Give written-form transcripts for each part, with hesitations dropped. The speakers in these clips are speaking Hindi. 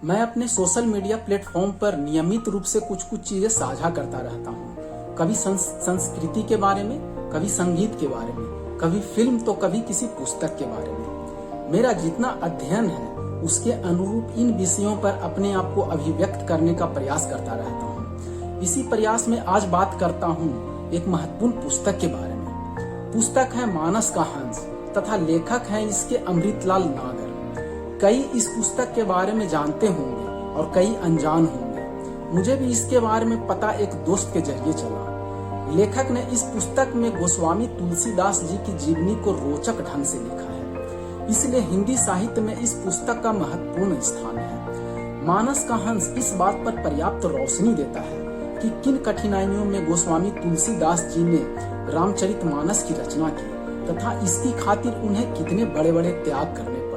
मैं अपने सोशल मीडिया प्लेटफॉर्म पर नियमित रूप से कुछ चीजें साझा करता रहता हूँ। कभी संस्कृति के बारे में, कभी संगीत के बारे में, कभी फिल्म तो कभी किसी पुस्तक के बारे में। मेरा जितना अध्ययन है उसके अनुरूप इन विषयों पर अपने आप को अभिव्यक्त करने का प्रयास करता रहता हूँ। इसी प्रयास में आज बात करता हूँ एक महत्वपूर्ण पुस्तक के बारे में। पुस्तक है मानस का हंस तथा लेखक हैं इसके अमृतलाल नागर। कई इस पुस्तक के बारे में जानते होंगे और कई अनजान होंगे। मुझे भी इसके बारे में पता एक दोस्त के जरिए चला। लेखक ने इस पुस्तक में गोस्वामी तुलसीदास जी की जीवनी को रोचक ढंग से लिखा है, इसलिए हिंदी साहित्य में इस पुस्तक का महत्वपूर्ण स्थान है। मानस का हंस इस बात पर पर्याप्त रोशनी देता है कि किन कठिनाइयों में गोस्वामी तुलसीदास जी ने रामचरितमानस की रचना की तथा इसकी खातिर उन्हें कितने बड़े बड़े त्याग करने पड़े।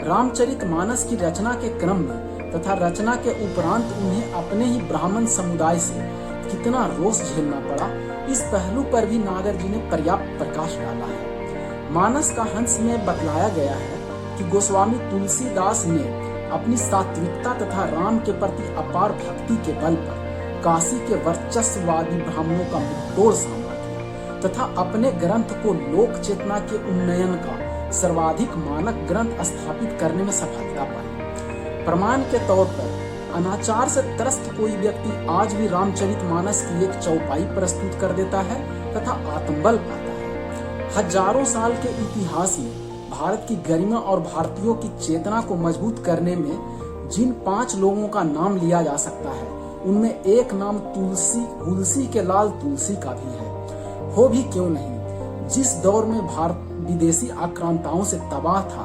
रामचरितमानस की रचना के क्रम में तथा रचना के उपरांत उन्हें अपने ही ब्राह्मण समुदाय से कितना रोष झेलना पड़ा, इस पहलू पर भी नागर जी ने पर्याप्त प्रकाश डाला है। मानस का हंस में बतलाया गया है कि गोस्वामी तुलसीदास ने अपनी सात्विकता तथा राम के प्रति अपार भक्ति के बल पर काशी के वर्चस्ववादी ब्राह्मणों का मुंहतोड़ सामना किया तथा अपने ग्रंथ को लोक चेतना के उन्नयन का सर्वाधिक मानक ग्रंथ स्थापित करने में सफलता पाई। प्रमाण के तौर पर अनाचार से त्रस्त कोई व्यक्ति आज भी रामचरितमानस की एक चौपाई प्रस्तुत कर देता है तथा आत्मबल पाता है। हजारों साल के इतिहास में भारत की गरिमा और भारतीयों की चेतना को मजबूत करने में जिन 5 लोगों का नाम लिया जा सकता है उनमें एक नाम तुलसी के लाल तुलसी का भी है। हो भी क्यों नहीं, जिस दौर में भारत विदेशी आक्रांताओं से तबाह था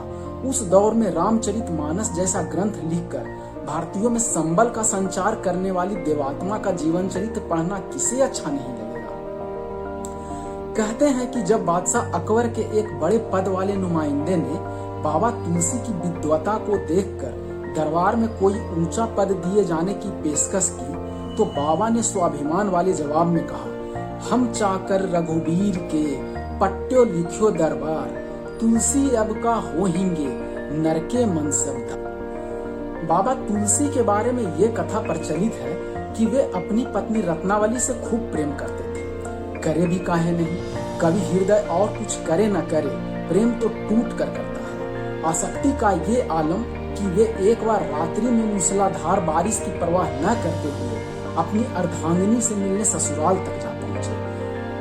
उस दौर में रामचरितमानस जैसा ग्रंथ लिखकर भारतीयों में संबल का संचार करने वाली देवात्मा का जीवन चरित्र पढ़ना किसे अच्छा नहीं लगेगा। कहते हैं कि जब बादशाह अकबर के एक बड़े पद वाले नुमाइंदे ने बाबा तुलसी की विद्वता को देखकर दरबार में कोई ऊंचा पद दिए जाने की पेशकश की तो बाबा ने स्वाभिमान वाले जवाब में कहा, हम चाकर रघुवीर के पट्ट्यो लिखियो दरबार, तुलसी अब का हो हिंगे नरके मनसब। बाबा तुलसी के बारे में ये कथा प्रचलित है कि वे अपनी पत्नी रत्नावली से खूब प्रेम करते थे। करे भी काहे नहीं, कभी हृदय और कुछ करे न करे, प्रेम तो टूट कर करता है। आसक्ति का ये आलम कि वे एक बार रात्रि में मूसलाधार बारिश की परवाह न करते हुए अपनी अर्धांगिनी से मिलने ससुराल तक जा पहुंचे।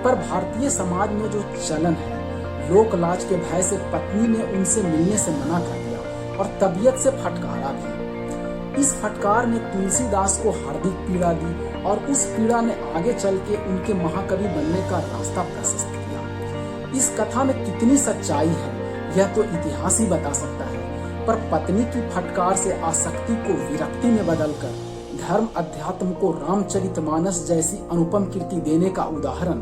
पर भारतीय समाज में जो चलन है, लोक लाज के भय से पत्नी ने उनसे मिलने से मना कर दिया और तबीयत से फटकारा भी। इस फटकार ने तुलसीदास को हार्दिक पीड़ा दी और उस पीड़ा ने आगे चल के उनके महाकवि बनने का रास्ता प्रशस्त किया। इस कथा में कितनी सच्चाई है यह तो इतिहास ही बता सकता है, पर पत्नी की फटकार से आसक्ति को विरक्ति में बदलकर धर्म अध्यात्म को रामचरितमानस जैसी अनुपम कीर्ति देने का उदाहरण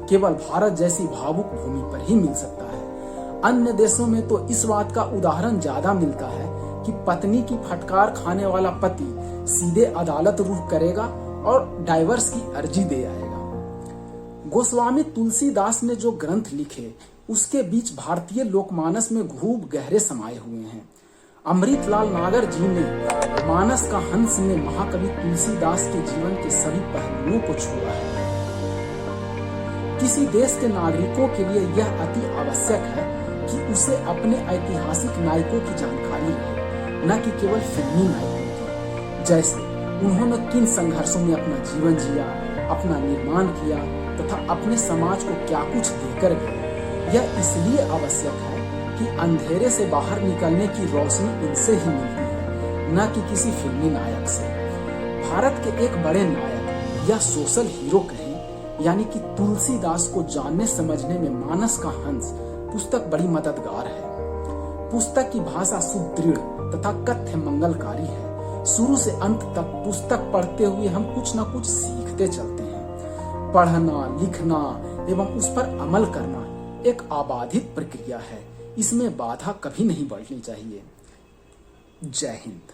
केवल भारत जैसी भावुक भूमि पर ही मिल सकता है। अन्य देशों में तो इस बात का उदाहरण ज्यादा मिलता है कि पत्नी की फटकार खाने वाला पति सीधे अदालत रुख करेगा और डाइवर्स की अर्जी दे आएगा। गोस्वामी तुलसीदास ने जो ग्रंथ लिखे उसके बीच भारतीय लोकमानस में खूब गहरे समाये हुए हैं। अमृतलाल नागर जी ने मानस का हंस में महाकवि तुलसीदास के जीवन के सभी पहलुओं को छुआ है। किसी देश के नागरिकों के लिए यह अति आवश्यक है कि उसे अपने ऐतिहासिक नायकों की जानकारी रहे, न कि केवल फिल्मी नायकों की। जैसे उन्होंने किन संघर्षों में अपना जीवन जिया, अपना निर्माण किया तथा अपने समाज को क्या कुछ देकर गए। यह इसलिए आवश्यक है कि अंधेरे से बाहर निकलने की रोशनी इनसे ही मिलती है, न कि किसी फिल्मी नायक से। भारत के एक बड़े नायक या सोशल हीरो कहें, यानी कि तुलसीदास को जानने समझने में मानस का हंस पुस्तक बड़ी मददगार है। पुस्तक की भाषा सुदृढ़ तथा कथ्य मंगलकारी है। शुरू से अंत तक पुस्तक पढ़ते हुए हम कुछ न कुछ सीखते चलते हैं। पढ़ना, लिखना एवं उस पर अमल करना एक आबाधित प्रक्रिया है। इसमें बाधा कभी नहीं बढ़नी चाहिए। जय हिंद।